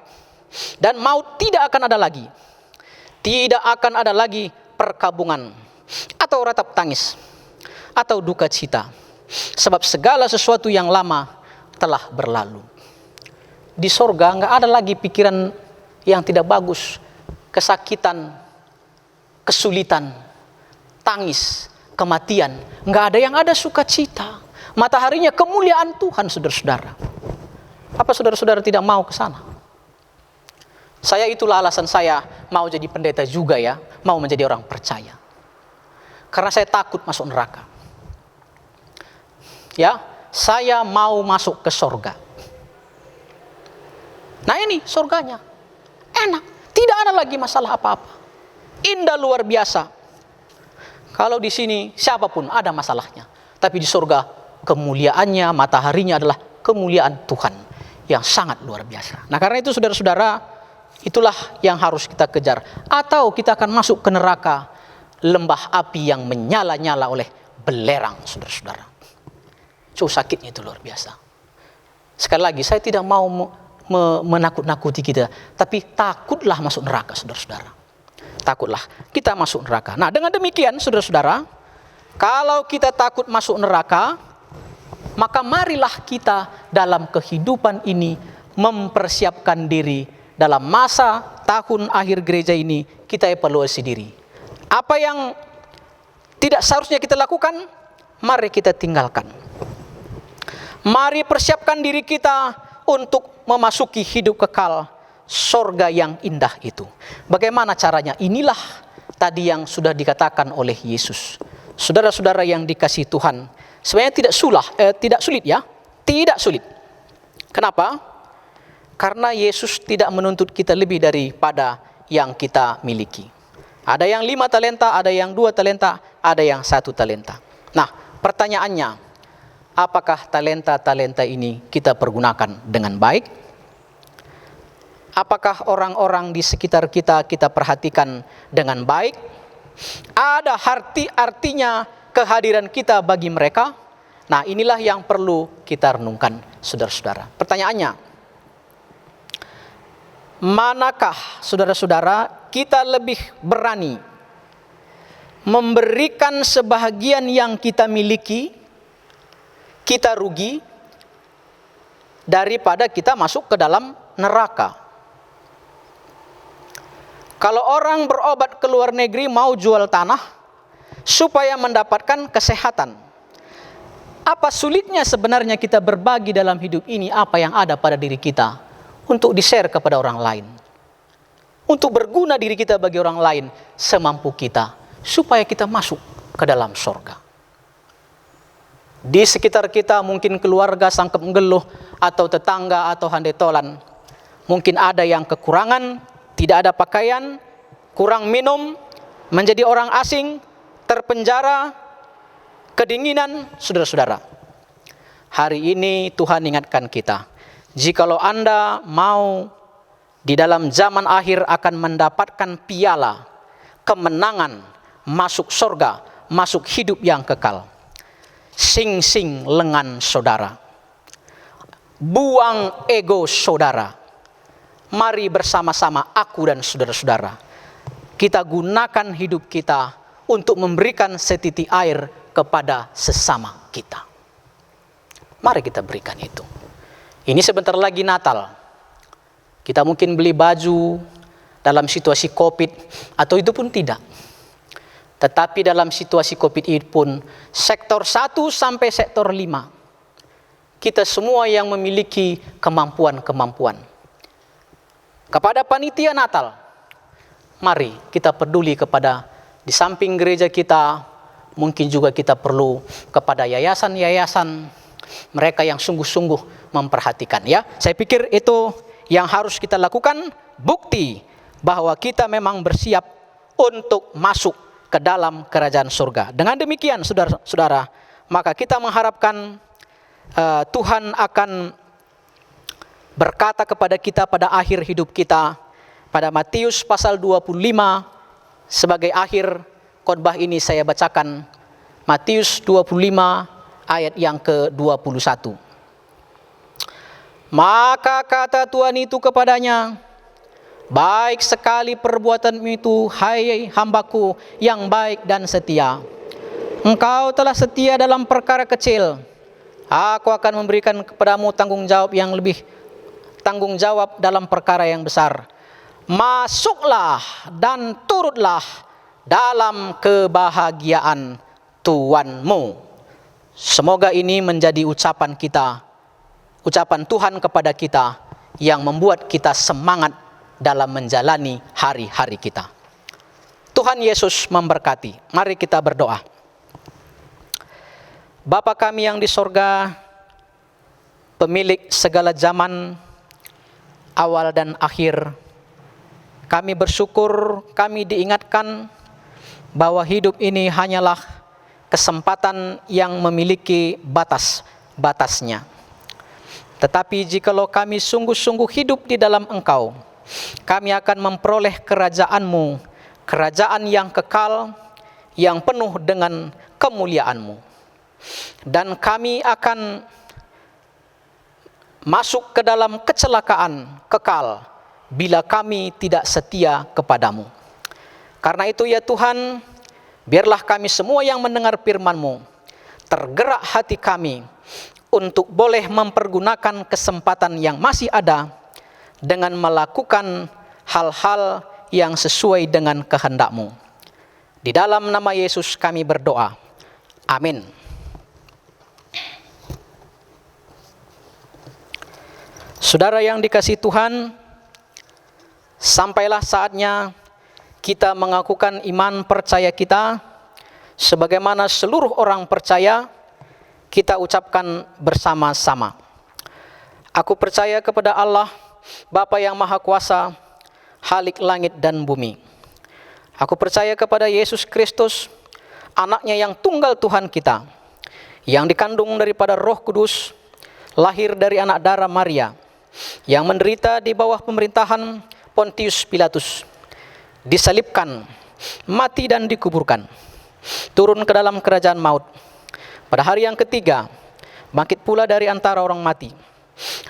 [SPEAKER 2] dan maut tidak akan ada lagi. Tidak akan ada lagi perkabungan atau ratap tangis atau duka cita, sebab segala sesuatu yang lama telah berlalu. Di sorga nggak ada lagi pikiran yang tidak bagus, kesakitan, kesulitan, tangis, kematian. Nggak ada, yang ada sukacita. Mataharinya kemuliaan Tuhan, saudara-saudara. Apa saudara-saudara tidak mau ke sana? Saya, itulah alasan saya mau jadi pendeta juga, ya, mau menjadi orang percaya. Karena saya takut masuk neraka. Ya, saya mau masuk ke sorga. Nah, ini sorganya. Enak, tidak ada lagi masalah apa-apa. Indah luar biasa. Kalau di sini siapapun ada masalahnya, tapi di sorga kemuliaannya, mataharinya adalah kemuliaan Tuhan yang sangat luar biasa. Nah, karena itu saudara-saudara, itulah yang harus kita kejar. Atau kita akan masuk ke neraka, lembah api yang menyala-nyala oleh belerang, saudara-saudara. So, sakitnya itu luar biasa. Sekali lagi, saya tidak mau menakut-nakuti kita, tapi takutlah masuk neraka, saudara-saudara. Takutlah kita masuk neraka. Nah, dengan demikian, saudara-saudara, kalau kita takut masuk neraka, maka marilah kita dalam kehidupan ini mempersiapkan diri. Dalam masa tahun akhir gereja ini, kita evaluasi diri. Apa yang tidak seharusnya kita lakukan, mari kita tinggalkan. Mari persiapkan diri kita untuk memasuki hidup kekal, sorga yang indah itu. Bagaimana caranya? Inilah tadi yang sudah dikatakan oleh Yesus. Saudara-saudara yang dikasihi Tuhan, sebenarnya tidak sulit, ya. Tidak sulit. Kenapa? Karena Yesus tidak menuntut kita lebih daripada yang kita miliki. Ada yang 5 talenta, ada yang 2 talenta, ada yang 1 talenta. Nah, pertanyaannya, apakah talenta-talenta ini kita pergunakan dengan baik? Apakah orang-orang di sekitar kita perhatikan dengan baik? Ada artinya kehadiran kita bagi mereka? Nah, inilah yang perlu kita renungkan, saudara-saudara. Pertanyaannya, manakah saudara-saudara kita lebih berani memberikan sebahagian yang kita miliki, kita rugi, daripada kita masuk ke dalam neraka? Kalau orang berobat ke luar negeri mau jual tanah supaya mendapatkan kesehatan, apa sulitnya sebenarnya kita berbagi dalam hidup ini apa yang ada pada diri kita untuk di-share kepada orang lain, untuk berguna diri kita bagi orang lain semampu kita, supaya kita masuk ke dalam surga. Di sekitar kita mungkin keluarga sangkep ngeluh, atau tetangga atau handetolan, mungkin ada yang kekurangan, tidak ada pakaian, kurang minum, menjadi orang asing, terpenjara, kedinginan. Saudara-saudara, hari ini Tuhan ingatkan kita, jikalau Anda mau di dalam zaman akhir akan mendapatkan piala kemenangan, masuk surga, masuk hidup yang kekal, sing-sing lengan saudara, buang ego saudara. Mari bersama-sama aku dan saudara-saudara, kita gunakan hidup kita untuk memberikan setitik air kepada sesama kita. Mari kita berikan itu. Ini sebentar lagi Natal. Kita mungkin beli baju dalam situasi COVID, atau itu pun tidak. Tetapi dalam situasi COVID ini pun, sektor 1 sampai sektor 5, kita semua yang memiliki kemampuan-kemampuan. Kepada panitia Natal, mari kita peduli kepada, di samping gereja kita, mungkin juga kita perlu kepada yayasan-yayasan, mereka yang sungguh-sungguh memperhatikan, ya. Saya pikir itu yang harus kita lakukan, bukti bahwa kita memang bersiap untuk masuk ke dalam kerajaan surga. Dengan demikian, saudara-saudara, maka kita mengharapkan Tuhan akan berkata kepada kita pada akhir hidup kita, pada Matius pasal 25, sebagai akhir khotbah ini saya bacakan Matius 25 ayat yang ke-21. Maka kata Tuhan itu kepadanya, baik sekali perbuatanmu itu, hai hambaku yang baik dan setia. Engkau telah setia dalam perkara kecil, aku akan memberikan kepadamu tanggung jawab dalam perkara yang besar. Masuklah dan turutlah dalam kebahagiaan Tuhanmu. Semoga ini menjadi ucapan kita, ucapan Tuhan kepada kita, yang membuat kita semangat dalam menjalani hari-hari kita. Tuhan Yesus memberkati. Mari kita berdoa. Bapa kami yang di sorga, pemilik segala zaman, awal dan akhir, kami bersyukur kami diingatkan bahwa hidup ini hanyalah kesempatan yang memiliki batas-batasnya. Tetapi jikalau kami sungguh-sungguh hidup di dalam Engkau, kami akan memperoleh kerajaan-Mu, kerajaan yang kekal, yang penuh dengan kemuliaan-Mu. Dan kami akan masuk ke dalam kecelakaan kekal bila kami tidak setia kepadamu. Karena itu ya Tuhan, biarlah kami semua yang mendengar firman-Mu, tergerak hati kami untuk boleh mempergunakan kesempatan yang masih ada dengan melakukan hal-hal yang sesuai dengan kehendak-Mu. Di dalam nama Yesus kami berdoa. Amin. Saudara yang dikasihi Tuhan, sampailah saatnya kita mengakukan iman percaya kita sebagaimana seluruh orang percaya. Kita ucapkan bersama-sama. Aku percaya kepada Allah, Bapa yang Maha Kuasa, Khalik langit dan bumi. Aku percaya kepada Yesus Kristus, anaknya yang tunggal Tuhan kita, yang dikandung daripada Roh Kudus, lahir dari anak darah Maria, yang menderita di bawah pemerintahan Pontius Pilatus, disalibkan, mati dan dikuburkan, turun ke dalam kerajaan maut. Pada hari yang ketiga, bangkit pula dari antara orang mati,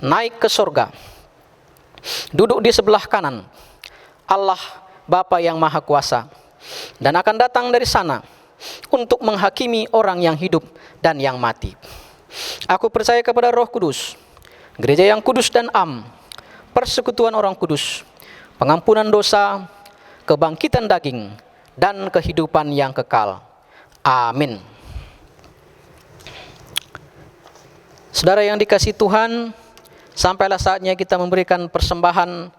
[SPEAKER 2] naik ke sorga, duduk di sebelah kanan Allah Bapa yang Maha Kuasa, dan akan datang dari sana untuk menghakimi orang yang hidup dan yang mati. Aku percaya kepada Roh Kudus, gereja yang kudus dan am, persekutuan orang kudus, pengampunan dosa, kebangkitan daging, dan kehidupan yang kekal. Amin. Saudara yang dikasihi Tuhan, sampailah saatnya kita memberikan persembahan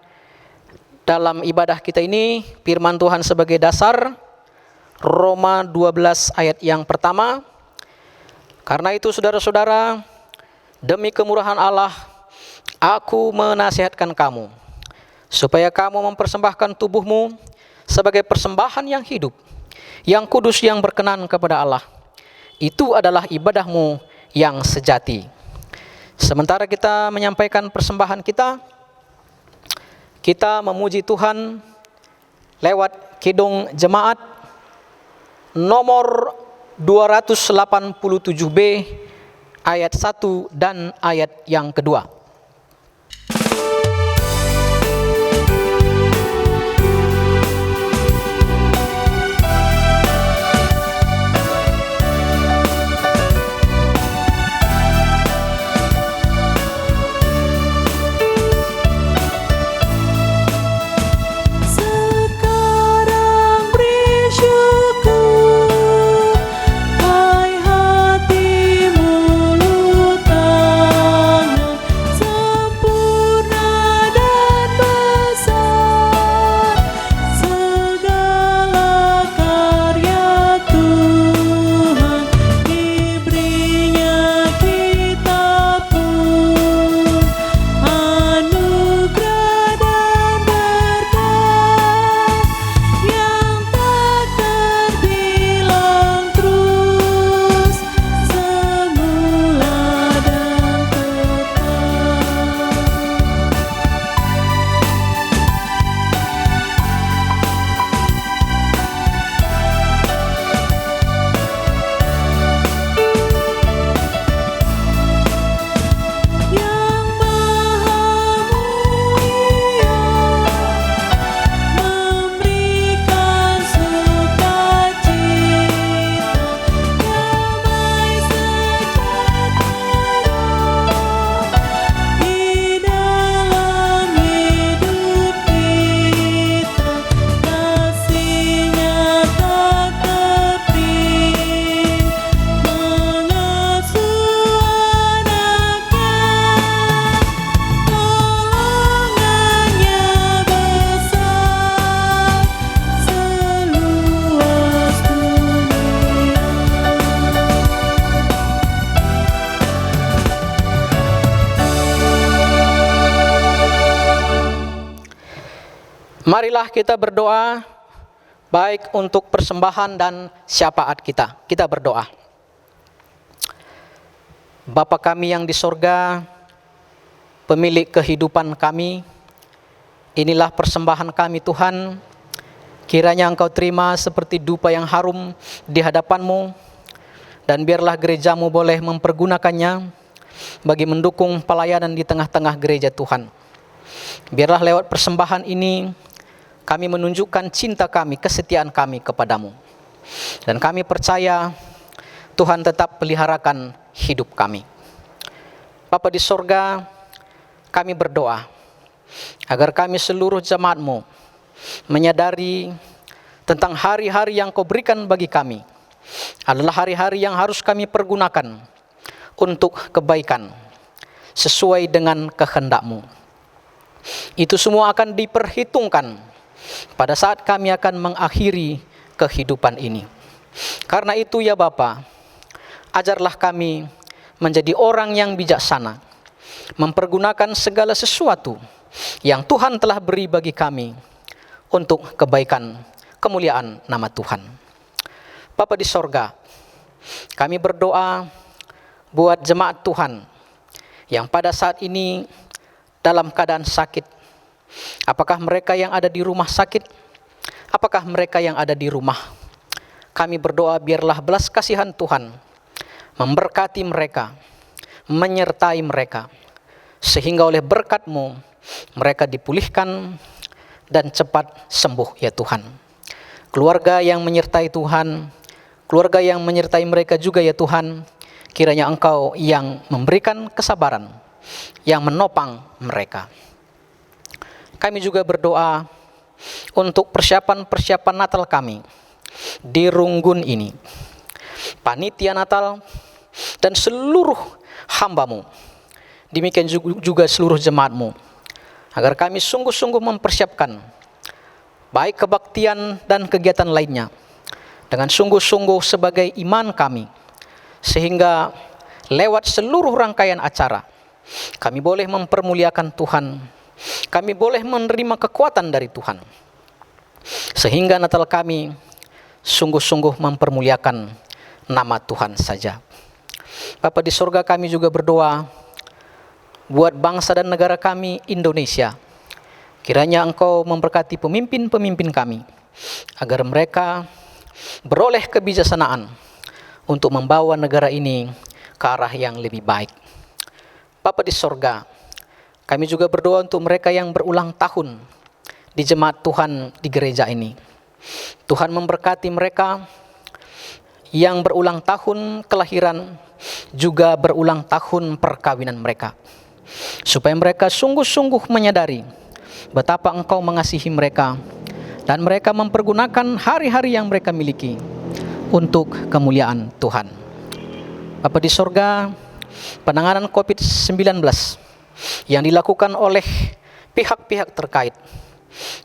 [SPEAKER 2] dalam ibadah kita ini. Firman Tuhan sebagai dasar, Roma 12 ayat yang pertama. Karena itu saudara-saudara, demi kemurahan Allah, aku menasihatkan kamu, supaya kamu mempersembahkan tubuhmu sebagai persembahan yang hidup, yang kudus, yang berkenan kepada Allah. Itu adalah ibadahmu yang sejati. Sementara kita menyampaikan persembahan kita memuji Tuhan lewat kidung jemaat nomor 287B ayat 1 dan ayat yang kedua. Marilah kita berdoa baik untuk persembahan dan syafaat kita. Kita berdoa. Bapa kami yang di sorga, pemilik kehidupan kami, inilah persembahan kami Tuhan. Kiranya Engkau terima seperti dupa yang harum di hadapan-Mu, dan biarlah gereja-Mu boleh mempergunakannya bagi mendukung pelayanan di tengah-tengah gereja Tuhan. Biarlah lewat persembahan ini kami menunjukkan cinta kami, kesetiaan kami kepadamu. Dan kami percaya Tuhan tetap peliharakan hidup kami. Bapa di sorga, kami berdoa agar kami seluruh jemaat-Mu menyadari tentang hari-hari yang Kau berikan bagi kami adalah hari-hari yang harus kami pergunakan untuk kebaikan sesuai dengan kehendak-Mu. Itu semua akan diperhitungkan pada saat kami akan mengakhiri kehidupan ini. Karena itu ya Bapa, ajarlah kami menjadi orang yang bijaksana, mempergunakan segala sesuatu yang Tuhan telah beri bagi kami untuk kebaikan kemuliaan nama Tuhan. Bapa di sorga, kami berdoa buat jemaat Tuhan yang pada saat ini dalam keadaan sakit. Apakah mereka yang ada di rumah sakit? Apakah mereka yang ada di rumah? kami berdoa biarlah belas kasihan Tuhan memberkati mereka, menyertai mereka, sehingga oleh berkat-Mu mereka dipulihkan dan cepat sembuh ya Tuhan. Keluarga yang menyertai Tuhan, keluarga yang menyertai mereka juga ya Tuhan, kiranya Engkau yang memberikan kesabaran, yang menopang mereka. Kami juga berdoa untuk persiapan-persiapan Natal kami di Runggun ini. Panitia Natal dan seluruh hamba-Mu, demikian juga seluruh jemaat-Mu, agar kami sungguh-sungguh mempersiapkan baik kebaktian dan kegiatan lainnya dengan sungguh-sungguh sebagai iman kami, sehingga lewat seluruh rangkaian acara kami boleh mempermuliakan Tuhan, kami boleh menerima kekuatan dari Tuhan, sehingga Natal kami sungguh-sungguh mempermuliakan nama Tuhan saja. Bapa di sorga, kami juga berdoa buat bangsa dan negara kami Indonesia. Kiranya Engkau memberkati pemimpin-pemimpin kami, agar mereka beroleh kebijaksanaan untuk membawa negara ini ke arah yang lebih baik. Bapa di sorga, kami juga berdoa untuk mereka yang berulang tahun di jemaat Tuhan di gereja ini. Tuhan memberkati mereka yang berulang tahun kelahiran, juga berulang tahun perkawinan mereka, supaya mereka sungguh-sungguh menyadari betapa Engkau mengasihi mereka, dan mereka mempergunakan hari-hari yang mereka miliki untuk kemuliaan Tuhan. Bapa di sorga, penanganan COVID-19 yang dilakukan oleh pihak-pihak terkait,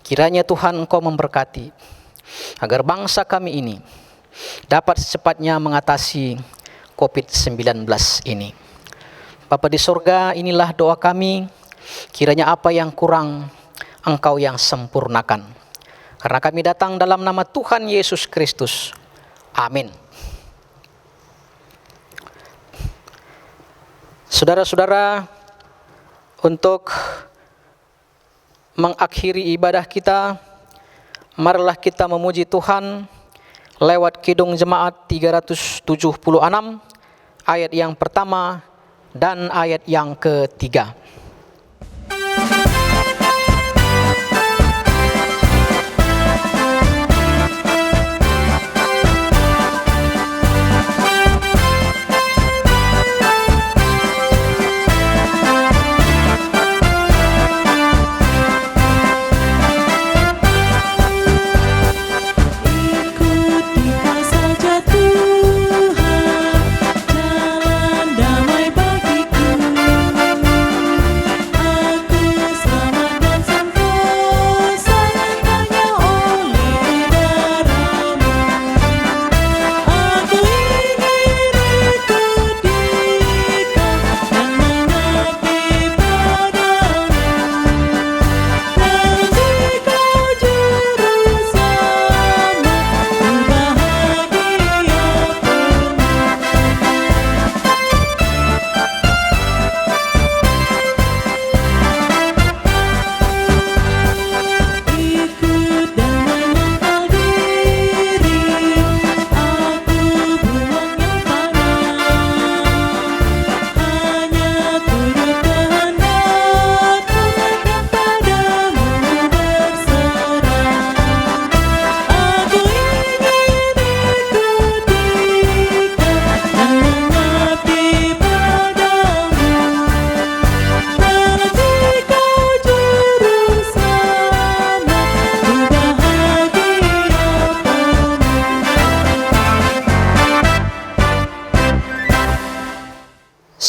[SPEAKER 2] kiranya Tuhan Engkau memberkati, agar bangsa kami ini dapat secepatnya mengatasi COVID-19 ini. Bapa di sorga, inilah doa kami, kiranya apa yang kurang Engkau yang sempurnakan. Karena kami datang dalam nama Tuhan Yesus Kristus. Amin. Saudara-saudara, untuk mengakhiri ibadah kita, marilah kita memuji Tuhan lewat Kidung Jemaat 376 ayat yang pertama dan ayat yang ketiga.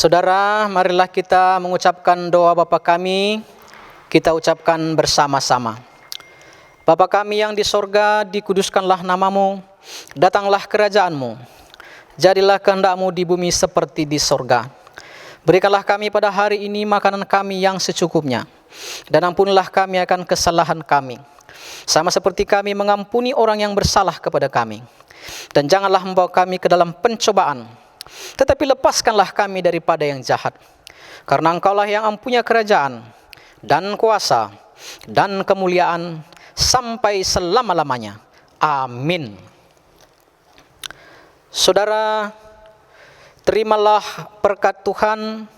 [SPEAKER 2] Saudara, marilah kita mengucapkan doa Bapa kami, kita ucapkan bersama-sama. Bapa kami yang di sorga, dikuduskanlah namamu, datanglah kerajaan-Mu, jadilah kehendak-Mu di bumi seperti di sorga. Berikanlah kami pada hari ini makanan kami yang secukupnya, dan ampunilah kami akan kesalahan kami, sama seperti kami mengampuni orang yang bersalah kepada kami. Dan janganlah membawa kami ke dalam pencobaan, tetapi lepaskanlah kami daripada yang jahat. Karena Engkaulah yang mempunyai kerajaan, dan kuasa, dan kemuliaan, sampai selama-lamanya. Amin. Saudara, terimalah berkat Tuhan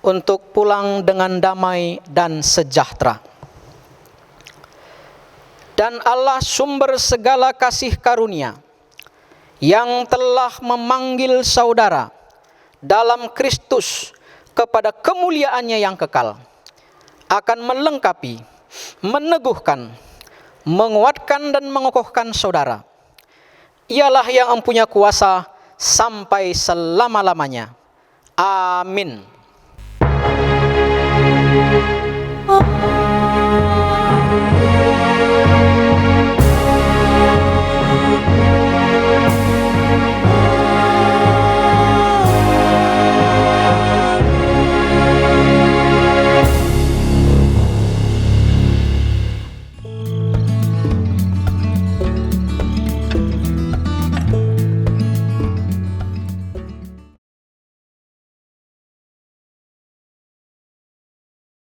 [SPEAKER 2] untuk pulang dengan damai dan sejahtera. Dan Allah sumber segala kasih karunia, yang telah memanggil saudara dalam Kristus kepada kemuliaannya yang kekal, akan melengkapi, meneguhkan, menguatkan dan mengokohkan saudara. Ialah yang mempunyai kuasa sampai selama-lamanya. Amin.